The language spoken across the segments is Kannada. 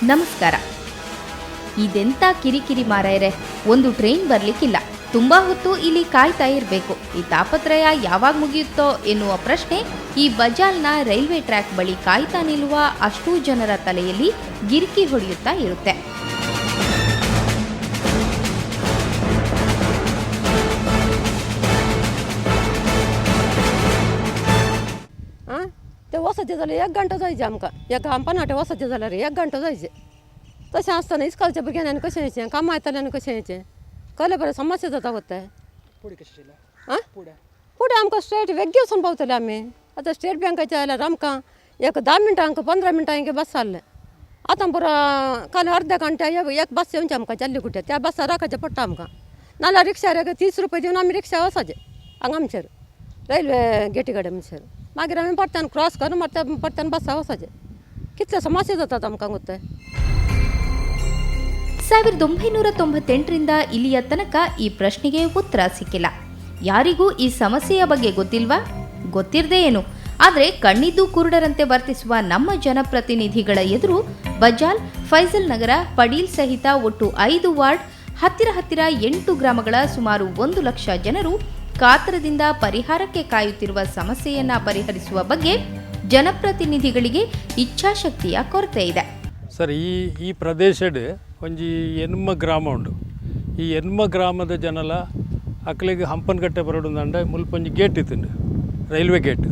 ನಮಸ್ಕಾರ. ಇದೆಂತ ಕಿರಿಕಿರಿ ಮಾರಾಯರೆ, ಒಂದು ಟ್ರೈನ್ ಬರ್ಲಿಕ್ಕಿಲ್ಲ, ತುಂಬಾ ಹೊತ್ತು ಇಲ್ಲಿ ಕಾಯ್ತಾ ಇರಬೇಕು. ಈ ತಾಪತ್ರಯ ಯಾವಾಗ ಮುಗಿಯುತ್ತೋ ಎನ್ನುವ ಪ್ರಶ್ನೆ ಈ ಬಜಾಲ್ನ ರೈಲ್ವೆ ಟ್ರ್ಯಾಕ್ ಬಳಿ ಕಾಯ್ತಾ ನಿಲ್ಲುವ ಅಷ್ಟೂ ಜನರ ತಲೆಯಲ್ಲಿ ಗಿರಿಕಿ ಹೊಡೆಯುತ್ತಾ ಇರುತ್ತೆ. ते वसती झालं 1 घंटा जायचे आमकां एका पनाटे वसती जाल्यार 1 घंटा जायचे. तशें आसतना इस्कॉलच्या भुरग्यांनी कशें येचें, कामां येताल्यांनी कशें येचें, कळ्ळें बरें समस्या जाता वता. फुडें आमकां स्ट्रेट वेग्गी वचून पावतले आमी. आतां स्टेट बँकाचे आयल्यार आमकां 10 मिनटांक 15 मिनटांक बस जाल्ले. आतां पुरो काल अर्ध्या घंट्या एक बस येवंची आमकां जल्लीकुट्या, त्या बसार रावपाचें पडटा आमकां. नाल्यार रिक्षार 30 रुपया दिवन आमी रिक्षा वचाचें हांगा आमचेर रैल्वे गेटी कडेन म्हणसर. मागीर आमी परत्यान क्रॉस करून परत्यान बसा वचाचें. कितले समस्या जातात आमकां ಗೊತ್ತೇ. 1998ರಿಂದ ಇಲ್ಲಿಯ ತನಕ ಈ ಪ್ರಶ್ನೆಗೆ ಉತ್ತರ ಸಿಕ್ಕಿಲ್ಲ. ಯಾರಿಗೂ ಈ ಸಮಸ್ಯೆಯ ಬಗ್ಗೆ ಗೊತ್ತಿಲ್ವಾ? ಗೊತ್ತಿರದೇ ಏನು, ಆದರೆ ಕಣ್ಣಿದ್ದು ಕುರುಡರಂತೆ ವರ್ತಿಸುವ ನಮ್ಮ ಜನಪ್ರತಿನಿಧಿಗಳ ಎದುರು ಬಜಾಲ್, ಫೈಸಲ್ ನಗರ, ಪಡೀಲ್ ಸಹಿತ ಒಟ್ಟು 5 ವಾರ್ಡ್, ಹತ್ತಿರ 8 ಗ್ರಾಮಗಳ ಸುಮಾರು 1 ಲಕ್ಷ ಜನರು ಕಾತರದಿಂದ ಪರಿಹಾರಕ್ಕೆ ಕಾಯುತ್ತಿರುವ ಸಮಸ್ಯೆಯನ್ನ ಪರಿಹರಿಸುವ ಬಗ್ಗೆ ಜನಪ್ರತಿನಿಧಿಗಳಿಗೆ ಇಚ್ಛಾಶಕ್ತಿಯ ಕೊರತೆ ಇದೆ. ಸರ್, ಈ ಪ್ರದೇಶಡ್ ಒಂಜಿ ಎನ್ಮ ಗ್ರಾಮ ಉಂಡು. ಈ ಎನ್ಮ ಗ್ರಾಮದ ಜನಲ ಅಕ್ಕಲಿಗೆ ಹಂಪನಕಟ್ಟೆ ಬರೋಡುಂದಂಡ ಮುಲ್ಪೊಂಜಿ ಗೇಟ್ ಇತ್ತುಂಡು, ರೈಲ್ವೆ ಗೇಟ್.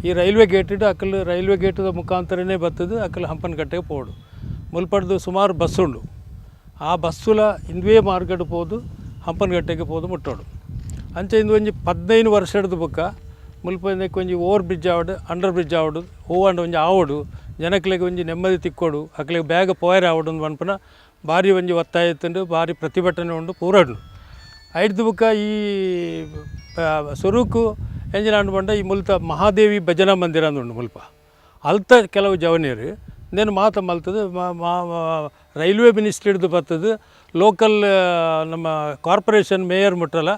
ಈ ರೈಲ್ವೆ ಗೇಟ್ ಅಕ್ಕಲು ರೈಲ್ವೆ ಗೇಟದ ಮುಖಾಂತರನೇ ಬರ್ತದೆ ಅಕ್ಕಲು ಹಂಪನಕಟ್ಟೆಗೆ ಪೋಡು. ಮುಲ್ಪಡ್ದು ಸುಮಾರು ಬಸ್ ಉಂಡು. ಆ ಬಸ್ಸುಲ ಇಂದುವೇ ಮಾರ್ಗಡ್ ಪೋದು ಹಂಪನಕಟ್ಟೆಗೆ ಪೋದು ಮುಟ್ಟೋಡು. ಅಂಚೆ ಇಂದು ಒಂಜಿ 15 ವರ್ಷದ ಬುಕ್ಕ ಮುಲ್ಪಂದಕ್ಕೆ ಒಂಜಿ ಓವರ್ ಬ್ರಿಡ್ಜ್ ಆವಡು, ಅಂಡರ್ ಬ್ರಿಡ್ಜ್ ಆವಡು, ಹೂವಂಡ ಒಂಜಿ ಆವಡು, ಜನಕ್ಲೆಗೆ ಒಂಜಿ ನೆಮ್ಮದಿ ತಿಕ್ಕೋಡು, ಅಕ್ಲೆಗೆ ಬೇಗ ಪೋಯರ್ ಆವಡು ಪನ್ಪನ ಭಾರಿ ಒಂಜಿ ಒತ್ತಾಯ ಇತ್ತುಂಡು, ಭಾರಿ ಪ್ರತಿಭಟನೆ ಉಂಡು, ಪೂರಡು ಐದು ಬುಕ್ಕ. ಈ ಸ್ವರೂಕು ಎಂಜಿನ ಪಂಡ ಈ ಮುಲ್ತ ಮಹಾದೇವಿ ಭಜನಾ ಮಂದಿರ ಅಂದುಂಡು ಮುಲ್ಪ ಅಲ್ತ ಕೆಲವು ಜವನಿಯರು ಇಂದೇನು ಮಾತ ಮಲ್ತದೆ. ರೈಲ್ವೆ ಮಿನಿಸ್ಟ್ರಿಡ್ದು ಬರ್ತದೆ, ಲೋಕಲ್ ನಮ್ಮ ಕಾರ್ಪೊರೇಷನ್ ಮೇಯರ್ ಮುಟ್ಟಲ್ಲ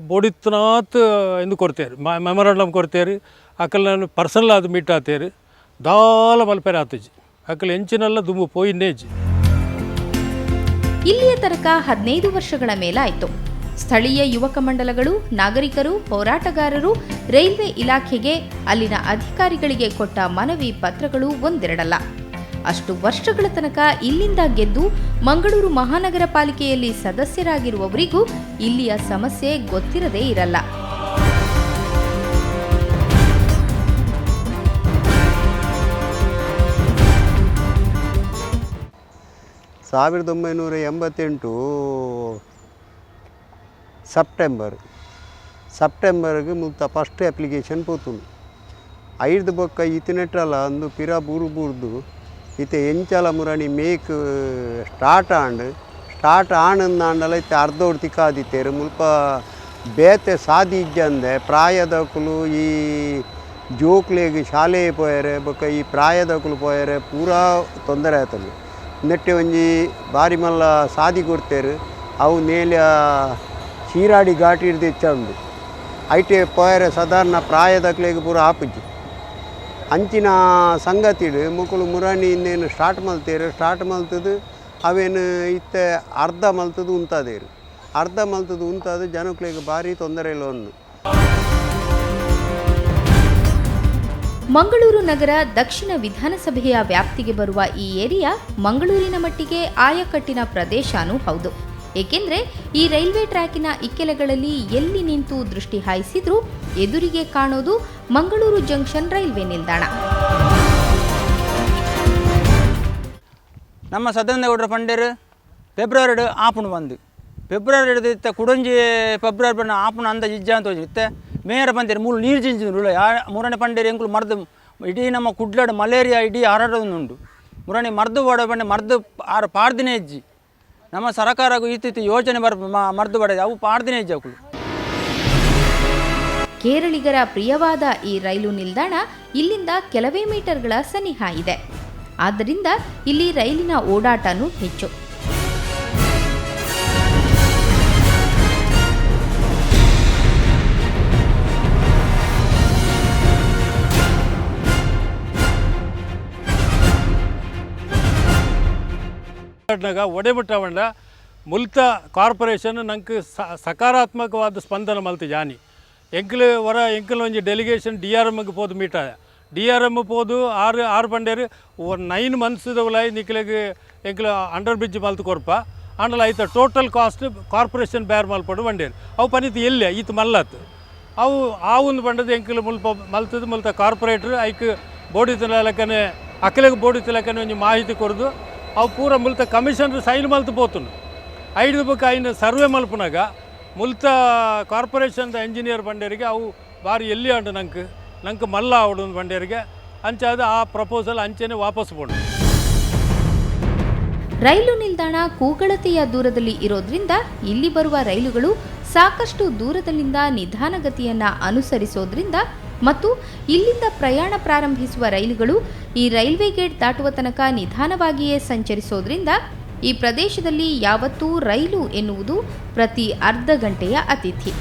ಬೋಡಿತ್ನಾತ್ ಎಂದು ಕೊಡ್ತೇರಿ, ಮೆಮೊರಂಡಮ್ ಕೊಡ್ತೇರಿ. ಅಕ್ಕಲ್ ನಾನು ಪರ್ಸನಲ್ ಅದು ಮೀಟ್ ಆತೇರಿ, ದಾಲ ಮಲ್ಪೇರೆ ಆತಜಿ ಅಕ್ಕಲ್ ಎಂಚಿನಲ್ಲ ದುಂಬು ಪೋಯಿನ್ನೇಜಿ. ಇಲ್ಲಿಯ ತನಕ 15 ವರ್ಷಗಳ ಮೇಲಾಯಿತು. ಸ್ಥಳೀಯ ಯುವಕ ಮಂಡಲಗಳು, ನಾಗರಿಕರು, ಹೋರಾಟಗಾರರು ರೈಲ್ವೆ ಇಲಾಖೆಗೆ, ಅಲ್ಲಿನ ಅಧಿಕಾರಿಗಳಿಗೆ ಕೊಟ್ಟ ಮನವಿ ಪತ್ರಗಳು ಒಂದೆರಡಲ್ಲ. ಅಷ್ಟು ವರ್ಷಗಳ ತನಕ ಇಲ್ಲಿಂದ ಗೆದ್ದು ಮಂಗಳೂರು ಮಹಾನಗರ ಪಾಲಿಕೆಯಲ್ಲಿ ಸದಸ್ಯರಾಗಿರುವವರಿಗೂ ಇಲ್ಲಿಯ ಸಮಸ್ಯೆ ಗೊತ್ತಿರದೇ ಇರಲ್ಲ. ಸೆಪ್ಟೆಂಬರ್ಗೆ ಮುಲ್ತ ಫಸ್ಟ್ ಅಪ್ಲಿಕೇಶನ್ ಪೋತುಂಡು. 5 ಬೊಕ್ಕ ಇತ್ತಿನೆಟ್ಟಲ್ಲ ಅಂದು ಪಿರ ಬೂರ್ದು ಇತ್ತೆ ಎಂಚಲ ಮುರಣಿ ಮೇಕ್ ಸ್ಟಾರ್ಟ್ ಆಂಡಲ ಇತ್ತೆ ಅರ್ಧೋಡು ತಿಕ್ಕಾದಿತ್ತೇರು ಮುಲ್ಪ ಬೇತೆ ಸಾದಿ ಇಜ್ಜಂದೆ ಪ್ರಾಯದಕುಲು ಈ ಜೋಕ್ಲೆಗೆ ಶಾಲೆಗೆ ಪೋಯರೆ ಬೊಕ್ಕ ಈ ಪ್ರಾಯದಕುಲು ಪೋಯರೆ ಪೂರಾ ತೊಂದರೆ ಆಯ್ತಲ್ಲ. ನೆಟ್ಟೆ ಒಂಜಿ ಬಾರಿ ಮಲ್ಲ ಸಾದಿ ಕೊಡ್ತೇರು, ಅವು ನೇಲ ಶೀರಾಡಿ ಘಾಟಿ ಹಿಡ್ದು ಹೆಚ್ಚ ಉಂಡು. ಐಟೆ ಪೋಯರೆ ಸಾಧಾರಣ ಪ್ರಾಯದಕ್ಲೆಗೆ ಪೂರ ಆಪುಜಿ ಅಂಚಿನ ಸಂಗತಿಡು ಮಕ್ಕಳು ಮುರಾಣಿಯಿಂದೇನು ಸ್ಟಾರ್ಟ್ ಮಲ್ತದು ಅವೇನು ಇತ್ತೆ ಅರ್ಧ ಮಲ್ತದು ಉಂತಾದು ಜನಕ್ಲೆಗೆ ಭಾರಿ ತೊಂದರೆ ಇಲ್ಲ ಒಂದು. ಮಂಗಳೂರು ನಗರ ದಕ್ಷಿಣ ವಿಧಾನಸಭೆಯ ವ್ಯಾಪ್ತಿಗೆ ಬರುವ ಈ ಏರಿಯಾ ಮಂಗಳೂರಿನ ಮಟ್ಟಿಗೆ ಆಯಕಟ್ಟಿನ ಪ್ರದೇಶನೂ ಹೌದು. ಏಕೆಂದರೆ ಈ ರೈಲ್ವೆ ಟ್ರ್ಯಾಕಿನ ಇಕ್ಕೆಲೆಗಳಲ್ಲಿ ಎಲ್ಲಿ ನಿಂತು ದೃಷ್ಟಿ ಹಾಯಿಸಿದ್ರೂ ಎದುರಿಗೆ ಕಾಣೋದು ಮಂಗಳೂರು ಜಂಕ್ಷನ್ ರೈಲ್ವೆ ನಿಲ್ದಾಣ. ನಮ್ಮ ಸದಾನಂದಗೌಡರ ಪಂಡೇರು ಫೆಬ್ರವರಿ ಆಪುಣು ಬಂದು ಫೆಬ್ರವರಿ ಇತ್ತ ಕುಡಂಜಿ ಫೆಬ್ರವರಿ ಬಣ್ಣ ಆಪುಣ ಅಂದ ಇಜ್ಜ ಅಂತ ಹೋಗಿತ್ತೆ. ಮೇಯರ ಬಂದಿರು ಮೂರು ನೀರು ಜಿಂಜಿದ್ರು ಮೂರನೇ ಪಂಡೇರು ಎಂಕುಲು ಮರ್ದು ಇಡೀ ನಮ್ಮ ಕುಡ್ಲಾಡು ಮಲೇರಿಯಾ ಇಡೀ ಹರಡುಂಡು. ಮುರಣಿ ಮರ್ದು ಬಾಡ ಬಂಡೆ ಮರ್ದು ಆರು ಪಾಡ್ದಿನೇ ಇಜ್ಜಿ ನಮ್ಮ ಸರ್ಕಾರಗೂ ಇತ್ತಿತ್ತು ಯೋಜನೆ ಮರ್ದು ಬಡ ಅವು ಪಾಡ್ದಿನೇ ಇಜ್ಜಿ ಅವಳು. ಕೇರಳಿಗರ ಪ್ರಿಯವಾದ ಈ ರೈಲು ನಿಲ್ದಾಣ ಇಲ್ಲಿಂದ ಕೆಲವೇ ಮೀಟರ್ಗಳ ಸನಿಹ ಇದೆ. ಆದ್ದರಿಂದ ಇಲ್ಲಿ ರೈಲಿನ ಓಡಾಟನೂ ಹೆಚ್ಚು. ಒಡೆಬಿಟ್ಟವಂಡ ಮುಲ್ತ ಕಾರ್ಪೊರೇಷನ್ ನಂಗೆ ಸಕಾರಾತ್ಮಕವಾದ ಸ್ಪಂದನ ಮಲ್ತು ಜಾನಿ ಎಂಕಲ್ ಒಂಜಿ ಡೆಲಿಗೇಷನ್ DRMಗೆ ಪೋದು ಮೀಟ DRM ಪೋದು ಆರು ಬಂಡೇರು 9 ಮಂತ್ಸ್ದ ಉಲಾಯಿ ನಿಕ್ಲೆಗೆ ಎಂಕಲ್ ಅಂಡರ್ ಬ್ರಿಡ್ಜ್ ಮಲ್ತು ಕೊರ್ಪ ಅಂಡಲ ಐತ ಟೋಟಲ್ ಕಾಸ್ಟ್ ಕಾರ್ಪೊರೇಷನ್ ಬೇರ್ ಮಲ್ಪಡು ಬಂಡೇರು ಅವು ಪನಿತು ಎಲ್ಲೆ ಈತ ಮಲ್ಲತ್ತು ಅವು ಆ ಒಂದು ಬಂಡದ ಎಂಕಲ್ ಮಲ್ತದ ಕಾರ್ಪೊರೇಟ್ರ್ ಐಕ್ ಬೋಡಿ ತಿನ್ನಲಕ್ಕನೆ ಅಕ್ಕಲಿಗೆ ಬೋಡಿ ತಿನ್ನಲಕ್ಕನೆ ಒಂಜಿ ಮಾಹಿತಿ ಕೊರದು ಅವು ಪೂರ ಮುಲ್ತ ಕಮಿಷನರ್ ಸೈನ್ ಮಲ್ತು ಪೋತುನು ಐದು ಬುಕ್ ಐನ ಸರ್ವೆ ಮಲ್ಪನಾಗ ಮುಲ್ತ ಕಾರ್ಪೊರೇಷನ್ದ ಇಂಜಿನಿಯರ್ ಬಂಡೇರಿಗೆ ಅವು ಬಾರಿ ಎಲ್ಲಿ ಅಂಡು ನಂಗೆ ಮಲ್ಲ ಅವಡು ಬಂಡೇರಿಗೆ ಅಂಚಾದ ಆ ಪ್ರಪೋಸಲ್ ಅಂಚೆನೆ ವಾಪಸ್ ಬೋದು. ರೈಲು ನಿಲ್ದಾಣ ಕೂಗಳತೆಯ ದೂರದಲ್ಲಿ ಇರೋದ್ರಿಂದ ಇಲ್ಲಿ ಬರುವ ರೈಲುಗಳು ಸಾಕಷ್ಟು ದೂರದಲ್ಲಿಂದ ನಿಧಾನಗತಿಯನ್ನ ಅನುಸರಿಸೋದ್ರಿಂದ ಮತ್ತು ಇಲ್ಲಿಂದ ಪ್ರಯಾಣ ಪ್ರಾರಂಭಿಸುವ ರೈಲುಗಳು ಈ ರೈಲ್ವೆ ಗೇಟ್ ದಾಟುವ ತನಕ ನಿಧಾನವಾಗಿಯೇ ಸಂಚರಿಸೋದ್ರಿಂದ ಈ ಪ್ರದೇಶದಲ್ಲಿ ಯಾವತ್ತೂ ರೈಲು ಎನ್ನುವುದು ಪ್ರತಿ ಅರ್ಧ ಗಂಟೆಯ ಅತಿಥಿ.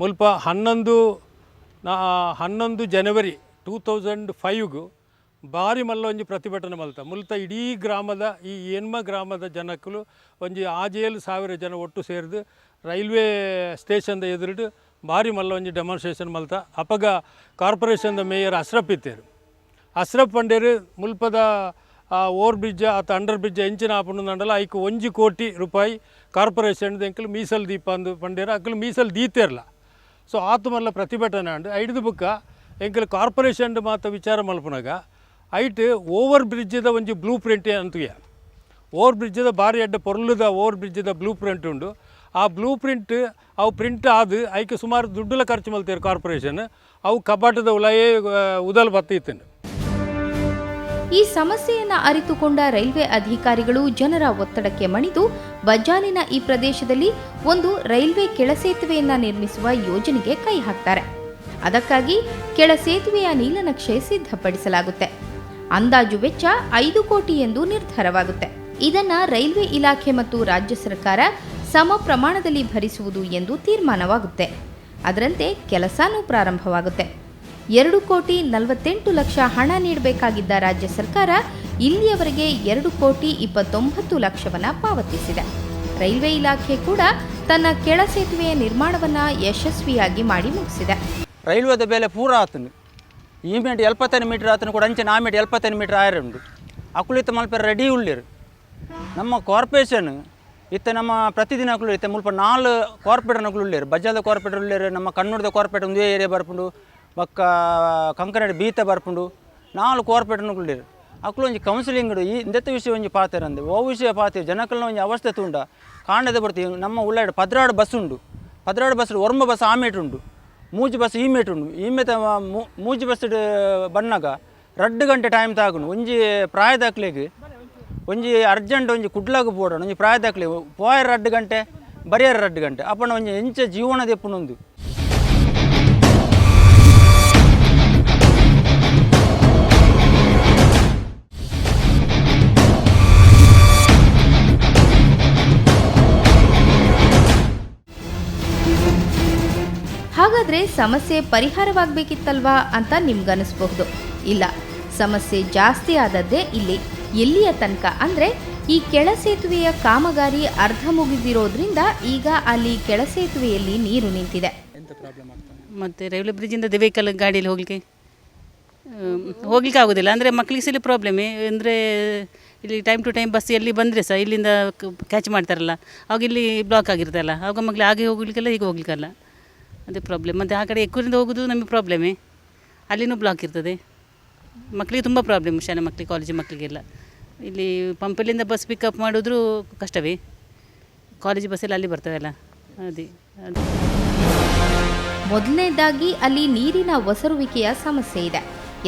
ಮುಲ್ಪ 11 ಜನವರಿ 2005 ಭಾರಿ ಮಲ್ಲ ಒಂಜಿ ಪ್ರತಿಭಟನೆ ಮಲ್ತ ಮುಲ್ತ ಇಡೀ ಗ್ರಾಮದ ಈ ಎನ್ಮ ಗ್ರಾಮದ ಜನಕ್ಕಲು ಒಂಜಿ 6,000 ಜನ ಒಟ್ಟು ಸೇರಿದು ರೈಲ್ವೆ ಸ್ಟೇಷನ್ದ ಎದುರುಡು ಭಾರಿ ಮಲ್ಲ ಒಂಜಿ ಡೆಮಾನ್ಸ್ಟ್ರೇಷನ್ ಮಲ್ತ ಅಪಗ ಕಾರ್ಪೊರೇಷನ್ದ ಮೇಯರ್ ಅಶ್ರಫ್ ಇತ್ತೇರು ಅಶ್ರಫ್ ಪಂಡೇರು ಮುಲ್ಪದ ಓವರ್ ಬ್ರಿಡ್ಜ್ ಅಥವಾ ಅಂಡರ್ ಬ್ರಿಡ್ಜ್ ಎಂಚಿನ ಆಪುಂಡು ಐಕ್ 1 ಕೋಟಿ ರೂಪಾಯಿ ಕಾರ್ಪೊರೇಷನ್ದು ಎಂಕಲ್ ಮೀಸಲು ದೀಪ ಅಂದು ಪಂಡೇರು ಅಕ್ಕಲು ಮೀಸಲು ದೀತೇರಲ್ಲ. ಸೊ ಆತು ಮಲ್ಲ ಪ್ರತಿಭಟನೆ ಅಂಡು ಐದು ಬುಕ್ಕ ಎಂಕಲ್ ಕಾರ್ಪೊರೇಷನ್ ಮಾತ ವಿಚಾರ ಮಲ್ಪನಾಗ ಐಟ್ ಓವರ್ ಬ್ರಿಡ್ಜ್ದ ಒಂಜಿ ಬ್ಲೂ ಪ್ರಿಂಟ್ ಅಂತುಯ ಓವರ್ ಬ್ರಿಡ್ಜ್ದ ಭಾರಿ ಅಡ್ಡ ಪೊರ್ಲುದ ಓವರ್ ಬ್ರಿಡ್ಜ್ದ ಬ್ಲೂ ಪ್ರಿಂಟ್ ಉಂಡು. ಆ ಬ್ಲೂ ಪ್ರಿಂಟ್ ಅವು ಪ್ರಿಂಟ್ ಆದು ಐಕೆ ಸುಮಾರು ದುಡ್ಡುಲ ಖರ್ಚು ಮಲ್ತೇರು ಕಾರ್ಪೊರೇಷನ್ ಅವು ಕಪಾಟದ ಉಲಾಯೇ ಉದಲ್ ಬತ್ತಿತ್ತೇನೆ. ಈ ಸಮಸ್ಯೆಯನ್ನು ಅರಿತುಕೊಂಡ ರೈಲ್ವೆ ಅಧಿಕಾರಿಗಳು ಜನರ ಒತ್ತಡಕ್ಕೆ ಮಣಿದು ಬಜ್ಜಾಲಿನ ಈ ಪ್ರದೇಶದಲ್ಲಿ ಒಂದು ರೈಲ್ವೆ ಕೆಳಸೇತುವೆಯನ್ನ ನಿರ್ಮಿಸುವ ಯೋಜನೆಗೆ ಕೈ ಹಾಕ್ತಾರೆ. ಅದಕ್ಕಾಗಿ ಕೆಳಸೇತುವೆಯ ನೀಲನಕ್ಷೆ ಸಿದ್ಧಪಡಿಸಲಾಗುತ್ತೆ. ಅಂದಾಜು ವೆಚ್ಚ 5 ಕೋಟಿ ಎಂದು ನಿರ್ಧಾರವಾಗುತ್ತೆ. ಇದನ್ನ ರೈಲ್ವೆ ಇಲಾಖೆ ಮತ್ತು ರಾಜ್ಯ ಸರ್ಕಾರ ಸಮ ಪ್ರಮಾಣದಲ್ಲಿ ಭರಿಸುವುದು ಎಂದು ತೀರ್ಮಾನವಾಗುತ್ತೆ. ಅದರಂತೆ ಕೆಲಸನೂ ಪ್ರಾರಂಭವಾಗುತ್ತೆ. 2,48,00,000 ಹಣ ನೀಡಬೇಕಾಗಿದ್ದ ರಾಜ್ಯ ಸರ್ಕಾರ ಇಲ್ಲಿಯವರೆಗೆ 2,29,00,000 ಪಾವತಿಸಿದೆ. ರೈಲ್ವೆ ಇಲಾಖೆ ಕೂಡ ತನ್ನ ಕೆಳ ಸೇತುವೆಯ ನಿರ್ಮಾಣವನ್ನು ಯಶಸ್ವಿಯಾಗಿ ಮಾಡಿ ಮುಗಿಸಿದೆ. ರೈಲ್ವೆದ ಬೆಲೆ ಪೂರ ಆತನು ಈ ಮೇಟ್ 75 ಮೀಟರ್ ಆತನು ಕೂಡ ಅಂಚೆ ಆ ಮೇಟ್ 75 ಮೀಟರ್ ಆಯರ್ ಉಂಡು ಅಕುಲಿತ ಮಲ್ಪ ರೆಡಿ ಉಳ್ಳಿರು ನಮ್ಮ ಕಾರ್ಪೊರೇಷನ್ ಇತ್ತ ನಮ್ಮ ಪ್ರತಿದಿನ ಅಕುಲು ಇತ್ತ ಮುಲ್ಪ 4 ಕಾರ್ಪೊರೇಟರ್ ಅಕುಲು ಉಳ್ಳಿರು ಬಜ್ಜಾದ ಕಾರ್ಪೊರೇಟರ್ ಉಳ್ಳಿರು ನಮ್ಮ ಕನ್ನಡದ ಕಾರ್ಪೊರೇಟರ್ ಒಂದೇ ಏರಿಯಾ ಬರ್ಪುಂಡು ಬಕ್ಕ ಕಂಕನಾಡಿ ಬೀತ ಬರ್ಪುಂಡು 4 ಕಾರ್ಪೊರೇಟರ್ ಉಳ್ಳಿರು ಅಕುಲು ಒಂಜಿ ಕೌನ್ಸಿಲಿಂಗ್ ಈ ಇಂದೆತ್ತ ವಿಷಯ ಒಂಜಿ ಪಾತೆರಂದು ಓ ವಿಷಯ ಪಾತೆ ಜನಕಲ್ನ ಒಂಜಿ ಅವಸ್ಥೆ ತುಂಡ ಕಾಂಡದ ಬರ್ತೀವಿ ನಮ್ಮ ಉಳ್ಳಾಡ ಪದ್ರಾಡು ಬಸ್ ಉಂಡು ಪದ್ರಾಡು ಬಸ್ ಒರ್ಮ ಬಸ್ ಆ ಮೇಟ್ ಉಂಡು ಮೂಜಿ ಬಸ್ ಈ ಮೇಟ್ ಉಂಡು ಈ ಮೇತ ಮೂಜಿ ಬಸ್ ಬನ್ನಾಗ 2 ಗಂಟೆ ಟೈಮ್ ತಾಗುನು ಒಂಜಿ ಪ್ರಾಯದಾಕ್ಲೆಗೆ ಒಂಜಿ ಅರ್ಜೆಂಟ್ ಒಂಜಿ ಕುಡ್ಲಾಗ ಬೋಡೋಣ ಒಂಜಿ ಪ್ರಾಯದಾಕ್ಲೆ ಪೋಯರ್ 2 ಗಂಟೆ ಬರಿಯರ್ 2 ಗಂಟೆ ಅಪ್ಪನ ಒಂಜಿ ಎಂಚ ಜೀವನದ ಎಪ್ಪುನೊಂದು. ಹಾಗಾದ್ರೆ ಸಮಸ್ಯೆ ಪರಿಹಾರವಾಗಬೇಕಿತ್ತಲ್ವಾ ಅಂತ ನಿಮ್ಗನಿಸ್ಬಹುದು. ಇಲ್ಲ, ಸಮಸ್ಯೆ ಜಾಸ್ತಿ ಆದದ್ದೇ ಇಲ್ಲಿ. ಎಲ್ಲಿಯ ತನಕ ಅಂದರೆ ಈ ಕೆಳ ಸೇತುವೆಯ ಕಾಮಗಾರಿ ಅರ್ಧ ಮುಗಿದಿರೋದ್ರಿಂದ ಈಗ ಅಲ್ಲಿ ಕೆಳ ಸೇತುವೆಯಲ್ಲಿ ನೀರು ನಿಂತಿದೆ. ಮತ್ತು ರೈಲ್ವೆ ಬ್ರಿಡ್ಜಿಂದ ವೆಹಿಕಲ್ ಗಾಡಿಯಲ್ಲಿ ಹೋಗ್ಲಿಕ್ಕೆ ಆಗೋದಿಲ್ಲ. ಅಂದರೆ ಮಕ್ಕಳಿಗೆ ಸಹ ಇಲ್ಲಿ ಪ್ರಾಬ್ಲಮ್ಮೇ. ಅಂದರೆ ಇಲ್ಲಿ ಟೈಮ್ ಟು ಟೈಮ್ ಬಸ್ ಎಲ್ಲಿ ಬಂದರೆ ಸಹ ಇಲ್ಲಿಂದ ಕ್ಯಾಚ್ ಮಾಡ್ತಾರಲ್ಲ, ಆವಾಗ ಇಲ್ಲಿ ಬ್ಲಾಕ್ ಆಗಿರ್ತಲ್ಲ, ಆವಾಗ ಮಕ್ಕಳು ಹಾಗೆ ಹೋಗ್ಲಿಕ್ಕೆಲ್ಲ ಹೀಗೆ ಹೋಗ್ಲಿಕ್ಕಲ್ಲ, ಅದೇ ಪ್ರಾಬ್ಲಮ್. ಮತ್ತು ಆ ಕಡೆ ಎಕ್ಕೂರಿಂದ ಹೋಗೋದು ನಮಗೆ ಪ್ರಾಬ್ಲಮ್ಮೇ, ಅಲ್ಲಿನೂ ಬ್ಲಾಕ್ ಇರ್ತದೆ. ಮಕ್ಕಳಿಗೆ ತುಂಬ ಪ್ರಾಬ್ಲಮ್, ಶಾಲೆ ಮಕ್ಕಳಿಗೆ ಕಾಲೇಜ್ ಮಕ್ಕಳಿಗೆಲ್ಲ. ಇಲ್ಲಿ ಪಂಪಲ್ಲಿಂದ ಬಸ್ ಪಿಕಪ್ ಮಾಡಿದ್ರೂ ಕಷ್ಟವೇ, ಕಾಲೇಜ್ ಬಸ್ಸೆಲ್ಲ ಅಲ್ಲಿ ಬರ್ತವೆಲ್ಲ. ಅದೇ ಮೊದಲನೇದಾಗಿ ಅಲ್ಲಿ ನೀರಿನ ಒಸರುವಿಕೆಯ ಸಮಸ್ಯೆ ಇದೆ.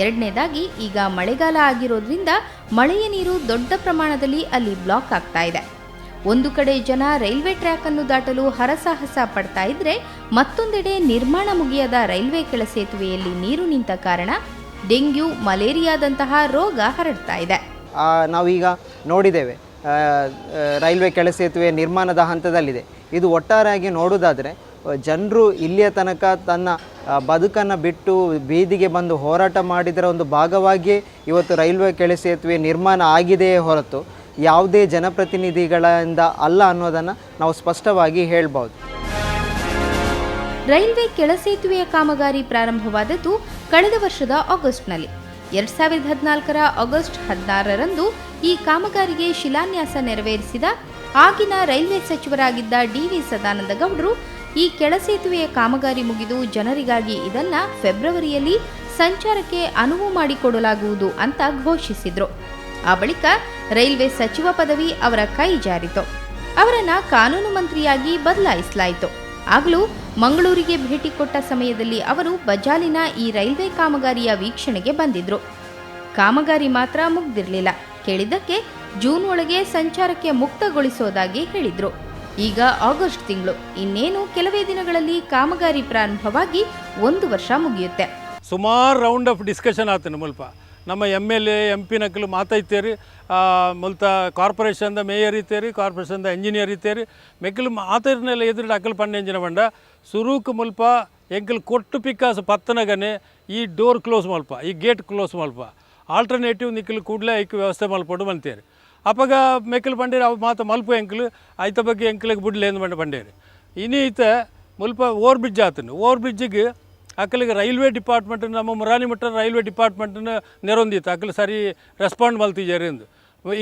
ಎರಡನೇದಾಗಿ ಈಗ ಮಳೆಗಾಲ ಆಗಿರೋದ್ರಿಂದ ಮಳೆಯ ನೀರು ದೊಡ್ಡ ಪ್ರಮಾಣದಲ್ಲಿ ಅಲ್ಲಿ ಬ್ಲಾಕ್ ಆಗ್ತಾ ಇದೆ. ಒಂದು ಕಡೆ ಜನ ರೈಲ್ವೆ ಟ್ರ್ಯಾಕ್ ಅನ್ನು ದಾಟಲು ಹರಸಾಹಸ ಪಡ್ತಾ ಇದ್ರೆ, ಮತ್ತೊಂದೆಡೆ ನಿರ್ಮಾಣ ಮುಗಿಯದ ರೈಲ್ವೆ ಕೆಳ ಸೇತುವೆಯಲ್ಲಿ ನೀರು ನಿಂತ ಕಾರಣ ಡೆಂಗ್ಯೂ, ಮಲೇರಿಯಾದಂತಹ ರೋಗ ಹರಡ್ತಾ ಇದೆ. ನಾವೀಗ ನೋಡಿದ್ದೇವೆ, ರೈಲ್ವೆ ಕೆಳ ಸೇತುವೆ ನಿರ್ಮಾಣದ ಹಂತದಲ್ಲಿದೆ. ಇದು ಒಟ್ಟಾರೆಯಾಗಿ ನೋಡೋದಾದರೆ ಜನರು ಇಲ್ಲಿಯ ತನಕ ತನ್ನ ಬದುಕನ್ನು ಬಿಟ್ಟು ಬೀದಿಗೆ ಬಂದು ಹೋರಾಟ ಮಾಡಿದರ ಒಂದು ಭಾಗವಾಗಿಯೇ ಇವತ್ತು ರೈಲ್ವೆ ಕೆಳ ಸೇತುವೆ ನಿರ್ಮಾಣ ಆಗಿದೆಯೇ ಹೊರತು ಯಾವುದೇ ಜನಪ್ರತಿನಿಧಿಗಳಿಂದ ಅಲ್ಲ ಅನ್ನೋದನ್ನು ನಾವು ಸ್ಪಷ್ಟವಾಗಿ ಹೇಳ್ಬೋದು. ರೈಲ್ವೆ ಕೆಳಸೇತುವೆಯ ಕಾಮಗಾರಿ ಪ್ರಾರಂಭವಾದದ್ದು ಕಳೆದ ವರ್ಷದ ಆಗಸ್ಟ್ನಲ್ಲಿ. 2014ರ ಆಗಸ್ಟ್ 16ರಂದು ಈ ಕಾಮಗಾರಿಗೆ ಶಿಲಾನ್ಯಾಸ ನೆರವೇರಿಸಿದ ಆಗಿನ ರೈಲ್ವೆ ಸಚಿವರಾಗಿದ್ದ ಡಿ.ವಿ. ಸದಾನಂದ ಗೌಡರು ಈ ಕೆಳಸೇತುವೆಯ ಕಾಮಗಾರಿ ಮುಗಿದು ಜನರಿಗಾಗಿ ಇದನ್ನ ಫೆಬ್ರವರಿಯಲ್ಲಿ ಸಂಚಾರಕ್ಕೆ ಅನುವು ಮಾಡಿಕೊಡಲಾಗುವುದು ಅಂತ ಘೋಷಿಸಿದ್ರು. ಆ ಬಳಿಕ ರೈಲ್ವೆ ಸಚಿವ ಪದವಿ ಅವರ ಕೈ ಜಾರಿತು. ಅವರನ್ನ ಕಾನೂನು ಮಂತ್ರಿಯಾಗಿ ಬದಲಾಯಿಸಲಾಯಿತು. ಆಗಲೂ ಮಂಗಳೂರಿಗೆ ಭೇಟಿ ಕೊಟ್ಟ ಸಮಯದಲ್ಲಿ ಅವರು ಬಜಾಲಿನ ಈ ರೈಲ್ವೆ ಕಾಮಗಾರಿಯ ವೀಕ್ಷಣೆಗೆ ಬಂದಿದ್ರು. ಕಾಮಗಾರಿ ಮಾತ್ರ ಮುಗ್ದಿರಲಿಲ್ಲ. ಕೇಳಿದ್ದಕ್ಕೆ ಜೂನ್ ಒಳಗೆ ಸಂಚಾರಕ್ಕೆ ಮುಕ್ತಗೊಳಿಸೋದಾಗಿ ಹೇಳಿದ್ರು. ಈಗ ಆಗಸ್ಟ್ ತಿಂಗಳು, ಇನ್ನೇನು ಕೆಲವೇ ದಿನಗಳಲ್ಲಿ ಕಾಮಗಾರಿ ಪ್ರಾರಂಭವಾಗಿ 1 ವರ್ಷ ಮುಗಿಯುತ್ತೆ. ಸುಮಾರು ರೌಂಡ್ ಆಫ್ ಡಿಸ್ಕಷನ್ ಆತನು ಮುಲ್ಪ ನಮ್ಮ MLA MP ನಕಲು ಮಾತಾಯ್ತೇರಿ ಮುಲ್ತ ಕಾರ್ಪೊರೇಷನ್ದ ಮೇಯರ್ ಇತ್ತೇರಿ, ಕಾರ್ಪೊರೇಷನ್ದ ಇಂಜಿನಿಯರ್ ಇತ್ತೇರಿ, ಮೆಕ್ಕಲು ಮಾತಾಡ್ನೆಲ್ಲ ಎದುರು ಅಕ್ಕಲು ಪಂಡ ಎಂಜಿನ ಬಂಡ ಸುರೂಕ್ ಮುಲ್ಪ ಎಂಕಲ್ ಕೊಟ್ಟು ಪಿಕ್ಕಾಸು ಪತ್ತನಗನೆ ಈ ಡೋರ್ ಕ್ಲೋಸ್ ಮಲ್ಪ, ಈ ಗೇಟ್ ಕ್ಲೋಸ್ ಮಲ್ಪ, ಆಲ್ಟರ್ನೇಟಿವ್ ನಿಕ್ಕಲು ಕೂಡಲೇ ಐಕ್ ವ್ಯವಸ್ಥೆ ಮಲ್ಪಡು ಬಂತೇರಿ. ಅಪ್ಪಾಗ ಮೆಕ್ಕಲು ಬಂಡೇರಿ ಅವು ಮಾತು ಮಲ್ಪ ಎಂಕಲು ಆಯ್ತ ಬಗ್ಗೆ ಎಂಕಲಿಗೆ ಬಿಡ್ಲಿ ಎಂದು ಬಂಡ ಬಂಡೇರಿ. ಇನ್ನು ಈತ ಮುಲ್ಪ ಓವರ್ ಬ್ರಿಡ್ಜ್ ಆತನು. ಓವರ್ ಬ್ರಿಡ್ಜಿಗೆ ಅಕ್ಕಲಿಗೆ ರೈಲ್ವೆ ಡಿಪಾರ್ಟ್ಮೆಂಟ್ ನಮ್ಮ ಮುರಾನಿ ಮಟ್ಟ ರೈಲ್ವೆ ಡಿಪಾರ್ಟ್ಮೆಂಟ್ನ ನೆರೊಂದಿತ್ತು. ಅಕ್ಕಲು ಸರಿ ರೆಸ್ಪಾಂಡ್ ಮಲ್ತಿದ್ದಾರೆ ಎಂದು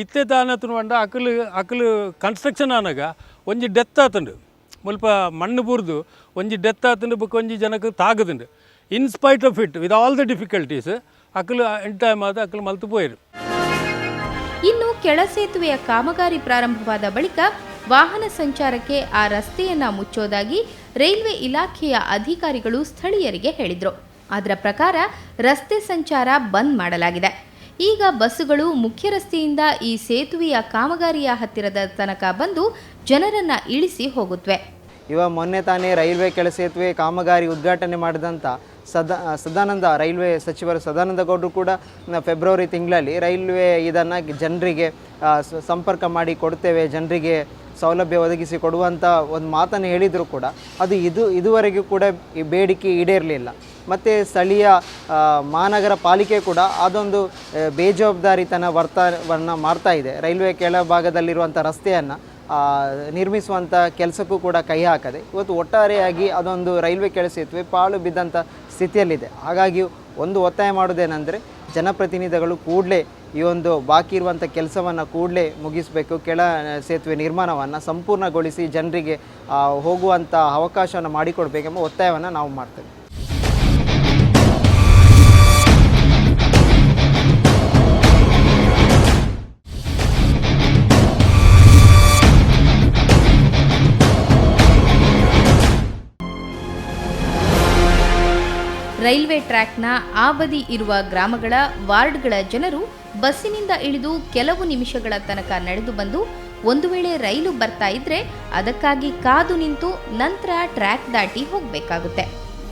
ಇತ್ತೆ ತಾನತನು ಬಂಡ ಅಕ್ಕಲು ಕನ್ಸ್ಟ್ರಕ್ಷನ್ ಆನಾಗ ಒಂಜಿ ಡೆತ್ ಆತಂಡು ಮುಲ್ಪ ಮಣ್ಣು ಬುರ್ದು ಒಂಜಿ ಡೆತ್ ಆತಂಡು ಬುಕ್ ಒಂಜಿ ಜನಕ್ಕೆ ತಾಗದುಂಡು. In spite of it with all the difficulties ಅಕ್ಕಲು ಎಂಡ್ ಟೈಮ್ ಆದ ಅಕ್ಕಲು ಮಲ್ತು ಪೋಯಿರು. ಇನ್ನು ಕೆಳಸೇತುವೆಯ ಕಾಮಗಾರಿ ಪ್ರಾರಂಭವಾದ ಬಳಿಕ ವಾಹನ ಸಂಚಾರಕ್ಕೆ ಆ ರಸ್ತೆಯನ್ನ ಮುಚ್ಚೋದಾಗಿ ರೈಲ್ವೆ ಇಲಾಖೆಯ ಅಧಿಕಾರಿಗಳು ಸ್ಥಳೀಯರಿಗೆ ಹೇಳಿದ್ರು. ಅದರ ಪ್ರಕಾರ ರಸ್ತೆ ಸಂಚಾರ ಬಂದ್ ಮಾಡಲಾಗಿದೆ. ಈಗ ಬಸ್ಸುಗಳು ಮುಖ್ಯ ರಸ್ತೆಯಿಂದ ಈ ಸೇತುವೆಯ ಕಾಮಗಾರಿಯ ಹತ್ತಿರದ ತನಕ ಬಂದು ಜನರನ್ನ ಇಳಿಸಿ ಹೋಗುತ್ತವೆ. ಮೊನ್ನೆ ತಾನೇ ರೈಲ್ವೆ ಕೆಳಸೇತುವೆ ಕಾಮಗಾರಿ ಉದ್ಘಾಟನೆ ಮಾಡಿದಂಥ ಸದಾನಂದ ರೈಲ್ವೆ ಸಚಿವರು ಸದಾನಂದ ಗೌಡರು ಕೂಡ ಫೆಬ್ರವರಿ ತಿಂಗಳಲ್ಲಿ ರೈಲ್ವೆ ಇದನ್ನು ಜನರಿಗೆ ಸಂಪರ್ಕ ಮಾಡಿ ಕೊಡ್ತೇವೆ, ಜನರಿಗೆ ಸೌಲಭ್ಯ ಒದಗಿಸಿ ಕೊಡುವಂಥ ಒಂದು ಮಾತನ್ನು ಹೇಳಿದರೂ ಕೂಡ ಅದು ಇದುವರೆಗೂ ಕೂಡ ಈ ಬೇಡಿಕೆ ಈಡೇರಲಿಲ್ಲ. ಮತ್ತು ಸ್ಥಳೀಯ ಮಹಾನಗರ ಪಾಲಿಕೆ ಕೂಡ ಅದೊಂದು ಬೇಜವಾಬ್ದಾರಿತನ ವರ್ತನೆಯನ್ನು ಮಾಡ್ತಾ ಇದೆ. ರೈಲ್ವೆ ಕೆಳಭಾಗದಲ್ಲಿರುವಂಥ ರಸ್ತೆಯನ್ನು ನಿರ್ಮಿಸುವಂಥ ಕೆಲಸಕ್ಕೂ ಕೂಡ ಕೈ ಹಾಕದೆ ಇವತ್ತು ಒಟ್ಟಾರೆಯಾಗಿ ಅದೊಂದು ರೈಲ್ವೆ ಕೆಳಸೇತುವೆ ಪಾಳು ಬಿದ್ದಂಥ ಸ್ಥಿತಿಯಲ್ಲಿದೆ. ಹಾಗಾಗಿ ಒಂದು ಒತ್ತಾಯ ಮಾಡೋದೇನೆಂದರೆ ಜನಪ್ರತಿನಿಧಿಗಳು ಕೂಡಲೇ ಈ ಒಂದು ಬಾಕಿ ಇರುವಂಥ ಕೆಲಸವನ್ನು ಕೂಡಲೇ ಮುಗಿಸಬೇಕು. ಕೆಳ ಸೇತುವೆ ನಿರ್ಮಾಣವನ್ನು ಸಂಪೂರ್ಣಗೊಳಿಸಿ ಜನರಿಗೆ ಹೋಗುವಂಥ ಅವಕಾಶವನ್ನು ಮಾಡಿಕೊಡ್ಬೇಕೆಂಬ ಒತ್ತಾಯವನ್ನು ನಾವು ಮಾಡ್ತೇವೆ. ರೈಲ್ವೆ ಟ್ರ್ಯಾಕ್ನ ಆ ಬದಿ ಇರುವ ಗ್ರಾಮಗಳ ವಾರ್ಡ್ಗಳ ಜನರು ಬಸ್ಸಿನಿಂದ ಇಳಿದು ಕೆಲವು ನಿಮಿಷಗಳ ತನಕ ನಡೆದು ಬಂದು ಒಂದು ವೇಳೆ ರೈಲು ಬರ್ತಾ ಇದ್ರೆ ಅದಕ್ಕಾಗಿ ಕಾದು ನಿಂತು ನಂತರ ಟ್ರ್ಯಾಕ್ ದಾಟಿ ಹೋಗಬೇಕಾಗುತ್ತೆ.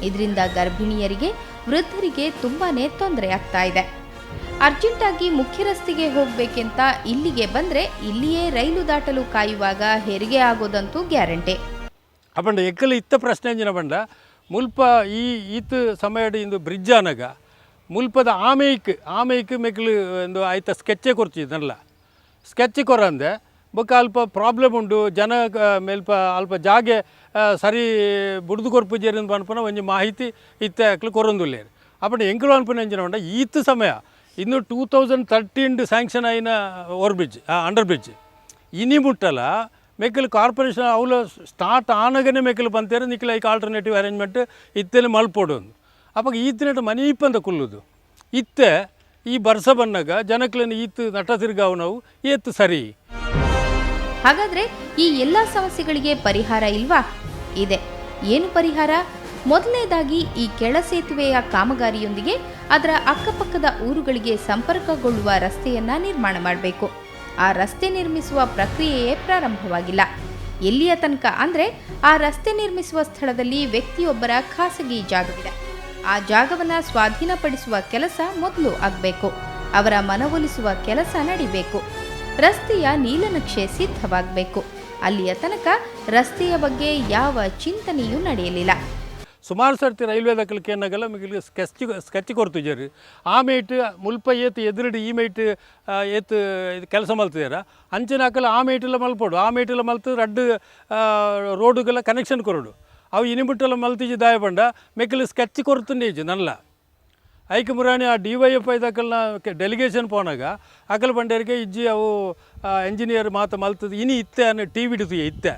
ಇದರಿಂದ ಗರ್ಭಿಣಿಯರಿಗೆ, ವೃದ್ಧರಿಗೆ ತುಂಬಾನೇ ತೊಂದರೆ ಆಗ್ತಾ ಇದೆ. ಅರ್ಜೆಂಟಾಗಿ ಮುಖ್ಯ ರಸ್ತೆಗೆ ಹೋಗ್ಬೇಕೆಂತ ಇಲ್ಲಿಗೆ ಬಂದ್ರೆ ಇಲ್ಲಿಯೇ ರೈಲು ದಾಟಲು ಕಾಯುವಾಗ ಹೆರಿಗೆ ಆಗೋದಂತೂ ಗ್ಯಾರಂಟಿ. ಅಪ್ಪಂಡ ಎಕ್ಕಲು ಇತ್ತ ಪ್ರಶ್ನೆ ಅಂಜಿನ ಬಂಡ ಮುಲ್ಪ ಈತ ಸಮಯದ ಇಂದು ಬ್ರಿಡ್ಜ್ ಆನಾಗ ಮುಲ್ಪದ ಆಮೇಯ್ಕ್ ಮೆಕ್ಲು ಒಂದು ಆಯ್ತ ಸ್ಕೆಚ್ಚೆ ಕೊರ್ಚಿದ್ನಲ್ಲ, ಸ್ಕೆಚ್ ಕೊರಂದೆ ಬೊಕ್ಕ ಅಲ್ಪ ಪ್ರಾಬ್ಲಮ್ ಉಂಡು ಜನ ಮೇಲ್ಪ ಅಲ್ಪ ಜಾಗೆ ಸರಿ ಬುಡ್ದು ಕೊರ್ಪುಜೇರಿಂದ ಪನ್ಪನ ಒಂಜಿ ಮಾಹಿತಿ ಇತ್ತೆ ಅಕ್ಲು ಕೊರೊಂದುಲ್ಲೇರು. ಅಪ್ಪಂಡ ಎಂಕಲು ಅನ್ಪನ ಎಂಜಿನ ಬಂಡ ಈತ ಸಮಯ ಇನ್ನು 2013 ಸ್ಯಾಂಕ್ಷನ್ ಆಯ್ನ ಓವರ್ ಬ್ರಿಡ್ಜ್ ಅಂಡರ್ ಬ್ರಿಡ್ಜ್ ಇನಿ ಮುಟ್ಟಲ್ಲ ಮೆಕ್ಕಲು ಕಾರ್ಪೊರೇಷನ್ ಅವಳು ಸ್ಟಾರ್ಟ್ ಆನಾಗನೇ ಮೆಕ್ಕಲು ಬಂತೇರು ನಿಕ್ಕಲ ಐಕ್ ಆಲ್ಟರ್ನೇಟಿವ್ ಅರೇಂಜ್ಮೆಂಟ್ ಇತ್ತೇನೆ ಮಲ್ಪೋಡು ಅಪ್ಪಾಗ ಈತಿನಟ್ಟು ಮನೀಪಂದ ಕುಲ್ಲುದು ಇತ್ತೆ ಈ ಬರ್ಸ ಬಂದಾಗ ಜನಕ್ಲನ್ನು ಈತ್ ನಟ ತಿರ್ಗಾವು ನಾವು ಏತ್ತು ಸರಿ. ಹಾಗಾದ್ರೆ ಈ ಎಲ್ಲ ಸಮಸ್ಯೆಗಳಿಗೆ ಪರಿಹಾರ ಇಲ್ವಾ? ಇದೆ. ಏನು ಪರಿಹಾರ? ಮೊದಲನೇದಾಗಿ ಈ ಕೆಳ ಸೇತುವೆಯ ಕಾಮಗಾರಿಯೊಂದಿಗೆ ಅದರ ಅಕ್ಕಪಕ್ಕದ ಊರುಗಳಿಗೆ ಸಂಪರ್ಕಗೊಳ್ಳುವ ರಸ್ತೆಯನ್ನ ನಿರ್ಮಾಣ ಮಾಡಬೇಕು. ಆ ರಸ್ತೆ ನಿರ್ಮಿಸುವ ಪ್ರಕ್ರಿಯೆಯೇ ಪ್ರಾರಂಭವಾಗಿಲ್ಲ. ಎಲ್ಲಿಯ ತನಕ ಅಂದರೆ ಆ ರಸ್ತೆ ನಿರ್ಮಿಸುವ ಸ್ಥಳದಲ್ಲಿ ವ್ಯಕ್ತಿಯೊಬ್ಬರ ಖಾಸಗಿ ಜಾಗವಿದೆ. ಆ ಜಾಗವನ್ನು ಸ್ವಾಧೀನಪಡಿಸುವ ಕೆಲಸ ಮೊದಲು ಆಗಬೇಕು. ಅವರ ಮನವೊಲಿಸುವ ಕೆಲಸ ನಡಿಬೇಕು. ರಸ್ತೆಯ ನೀಲನಕ್ಷೆ ಸಿದ್ಧವಾಗಬೇಕು. ಅಲ್ಲಿಯ ತನಕ ರಸ್ತೆಯ ಬಗ್ಗೆ ಯಾವ ಚಿಂತನೆಯೂ ನಡೆಯಲಿಲ್ಲ. ಸುಮಾರು ಸರ್ತಿ ರೈಲ್ವೆ ದಕ್ಕಲಿಕ್ಕೆ ಏನಾಗಲ್ಲ ಮಿಗಿಲು ಸ್ಕೆಚ್ ಕೊಡ್ತಿದ್ದಾರೆ ಆಮೇಟ್ ಮುಲ್ಪ ಏತು ಎದುರುಡು ಈ ಮೇಟ್ ಏತು ಇದು ಕೆಲಸ ಮಲ್ತಿದಾರ ಅಂಚಿನ ಹಾಕಲ್ಲ ಆ ಮೇಟೆಲ್ಲ ಮಲ್ಪೋಡು ಆ ಮೇಟೆಲ್ಲ ಮಲ್ತು ರಡ್ಡು ರೋಡುಗೆಲ್ಲ ಕನೆಕ್ಷನ್ ಕೊರೋಡು ಅವು ಇನಿಬಿಟ್ಟೆಲ್ಲ ಮಲ್ತಿಜಿ ದಾಯ ಬಂಡ ಮೆಕ್ಕಲು ಸ್ಕೆಚ್ ಕೊಡ್ತುಂಡೇಜು ನಲ್ಲ ಐಕೆ ಮುರಾಣಿ ಆ DYFI ದಕ್ಕಲ್ನ ಡೆಲಿಗೇಷನ್ ಪೋನಾಗ ಅಕಲ್ ಬಂಡೇರಿಗೆ ಇಜ್ಜಿ ಅವು ಎಂಜಿನಿಯರ್ ಮಾತ ಮಲ್ತದ್ದು ಇನಿ ಇತ್ತೆ ಅನ್ನೋ TV ಇತ್ತೆ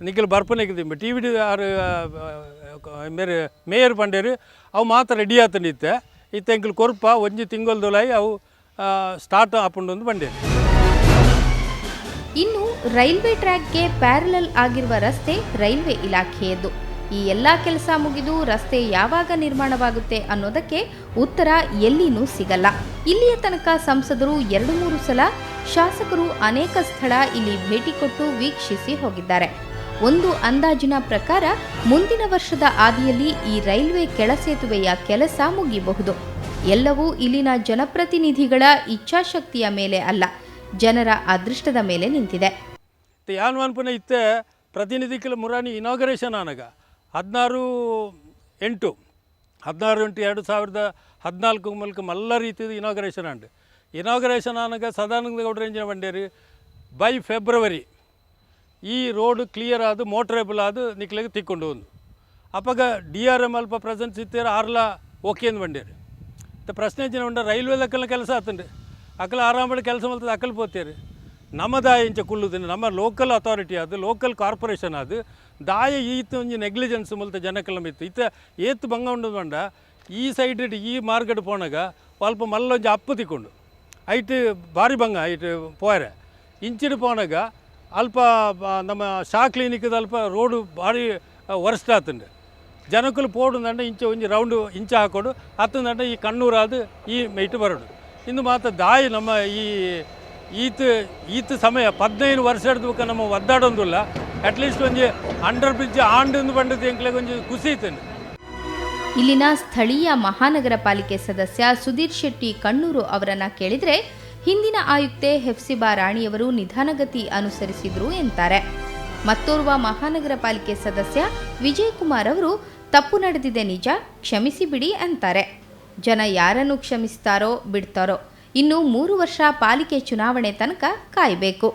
ನಿಖಲ್ ಬರ್ಪನೆಗಿದ್ದ TV ಆರು ಮೇಯರ್ ಬಂಡೇರು ಅವು ಮಾತ್ರ ರೆಡಿ ಆತಂಡಿತ್ತೆ ಇತ್ತೆ ಎಂಕಲ್ ಕೊರ್ಪ ಒಂಜಿ ತಿಂಗೊಲ್ದೊಲಾಯಿ ಅವು ಸ್ಟಾರ್ಟ್ ಆಪುಂಡು ಬಂಡೇರು. ಇನ್ನು ರೈಲ್ವೆ ಟ್ರ್ಯಾಕ್ಗೆ ಪ್ಯಾರಲಲ್ ಆಗಿರುವ ರಸ್ತೆ ರೈಲ್ವೆ ಇಲಾಖೆಯದ್ದು. ಈ ಎಲ್ಲ ಕೆಲಸ ಮುಗಿದು ರಸ್ತೆ ಯಾವಾಗ ನಿರ್ಮಾಣವಾಗುತ್ತೆ ಅನ್ನೋದಕ್ಕೆ ಉತ್ತರ ಎಲ್ಲಿನೂ ಸಿಗಲ್ಲ. ಇಲ್ಲಿಯ ತನಕ ಸಂಸದರು 2-3 ಸಲ, ಶಾಸಕರು ಅನೇಕ ಸ್ಥಳ ಇಲ್ಲಿ ಭೇಟಿ ಕೊಟ್ಟು ವೀಕ್ಷಿಸಿ ಹೋಗಿದ್ದಾರೆ. ಒಂದು ಅಂದಾಜಿನ ಪ್ರಕಾರ ಮುಂದಿನ ವರ್ಷದ ಆದಿಯಲ್ಲಿ ಈ ರೈಲ್ವೆ ಕೆಳಸೇತುವೆಯ ಕೆಲಸ ಮುಗಿಯಬಹುದು. ಎಲ್ಲವೂ ಇಲ್ಲಿನ ಜನಪ್ರತಿನಿಧಿಗಳ ಇಚ್ಛಾಶಕ್ತಿಯ ಮೇಲೆ ಅಲ್ಲ, ಜನರ ಅದೃಷ್ಟದ ಮೇಲೆ ನಿಂತಿದೆ. ಯಾನ್ ಅನ್ಪನೆ ಇತ್ತೆ ಪ್ರತಿನಿಧಿಗಳ ಮುರಾಣಿ ಇನಾಗರೇಷನ್ ಆನಾಗ 16/8/2014 ಮೂಲಕ ಮಲ್ಲ ರೀತಿಯ ಇನಾಗರೇಷನ್ ಅಂಡು ಇನಾಗರೇಷನ್ ಆನಾಗ ಸದಾನಂದ ಗೌಡ್ರ ಎಂಜಿನ ಬಂಡೇರಿ ಬೈ ಫೆಬ್ರವರಿ ಈ ರೋಡ್ ಕ್ಲಿಯರ್ ಆದು ಮೋಟ್ರೇಬಲ್ ಆದು ನಿಕ್ಲೆಗೆ ತಿಕ್ಕೊಂಡು ಒಂದು ಅಪ್ಪಾಗ DRM ಅಲ್ಪ ಪ್ರೆಸೆನ್ಸ್ ಇತ್ತೀರ ಆರ್ಲ ಓಕೆ ಅಂದು ಬಂಡೇರಿ ಪ್ರಶ್ನೆ ಜನ ಉಂಡ ರೈಲ್ವೆ ಲೆಕ್ಕಲ್ಲ ಕೆಲಸ ಆತಂಡ್ರಿ ಅಕಲ ಆರಾಮಡಿ ಕೆಲಸ ಮಲ್ತದೆ ಅಕಲ್ ಪೋತೀರಿ ನಮ್ಮ ದಾಯ ಇಂಚ ಕುಲ್ಲುದಿನ ನಮ್ಮ ಲೋಕಲ್ ಅಥಾರಿಟಿ ಅದು ಲೋಕಲ್ ಕಾರ್ಪೊರೇಷನ್ ಅದು ದಾಯ ಈತ ಒಂಜಿ ನೆಗ್ಲಿಜೆನ್ಸ್ ಮೂಲತ ಜನಕ್ಕೆಲ್ಲ ಮಿತ್ತು ಇತ್ತ ಏತ್ ಬಂಗ ಉಂಡು ಬಂಡ ಈ ಸೈಡ್ ಈ ಮಾರ್ಗಡ್ ಪೋನಾಗ ಸ್ವಲ್ಪ ಮಲ್ಲೊಂಜಿ ಅಪ್ಪು ತಿಕ್ಕೊಂಡು ಐಟ್ ಭಾರಿ ಬಂಗ ಐಟ್ ಪೋಯರೆ ಇಂಚಿಡ್ ಪೋನಾಗ ಅಲ್ಪ ನಮ್ಮ ಶಾ ಕ್ಲಿನಿಕ್ದು ಅಲ್ಪ ರೋಡು ಭಾರಿ ವರ್ಸ್ಟ್ ಆತಂಡು ಜನಕ್ಕಲು ಪೋಡುಂದಂಡ ಇಂಚ ಒಂಜಿ ರೌಂಡು ಇಂಚ ಹಾಕೋಡು ಹತ್ತಂದಂಡ ಈ ಕಣ್ಣೂರಾದು ಈ ಮೈಟ್ ಬರೋಡು ಇಂದು ಮಾತ್ರ ದಾಯಿ ನಮ್ಮ ಈತ ಸಮಯ 15 ವರ್ಷ ಹಿಡ್ದು ನಮ್ಮ ಒದ್ದಾಡೊಂದಿಲ್ಲ ಅಟ್ಲೀಸ್ಟ್ ಒಂಜಿ ಅಂಡರ್ ಬ್ರಿಡ್ಜ್ ಆಂಡು ಬಂಡದ್ದು ಎಂಕ್ಲೆಗೆ ಒಂಜಿ ಖುಷಿ ಇತ್ತಂಡು. ಇಲ್ಲಿನ ಸ್ಥಳೀಯ ಮಹಾನಗರ ಪಾಲಿಕೆ ಸದಸ್ಯ ಸುಧೀರ್ ಶೆಟ್ಟಿ ಕಣ್ಣೂರು ಅವರನ್ನ ಕೇಳಿದ್ರೆ ಹಿಂದಿನ ಆಯುಕ್ತೆ ಹೆಫ್ಸಿಬಾ ರಾಣಿಯವರು ನಿಧಾನಗತಿ ಅನುಸರಿಸಿದ್ರು ಎಂತಾರೆ. ಮತ್ತೋರ್ವ ಮಹಾನಗರ ಪಾಲಿಕೆ ಸದಸ್ಯ ವಿಜಯ್ ಕುಮಾರ್ ಅವರು ತಪ್ಪು ನಡೆದಿದೆ ನಿಜ, ಕ್ಷಮಿಸಿ ಬಿಡಿ ಅಂತಾರೆ. ಜನ ಯಾರನ್ನು ಕ್ಷಮಿಸ್ತಾರೋ ಬಿಡ್ತಾರೋ, ಇನ್ನು 3 ವರ್ಷ ಪಾಲಿಕೆ ಚುನಾವಣೆ ತನಕ ಕಾಯಬೇಕು.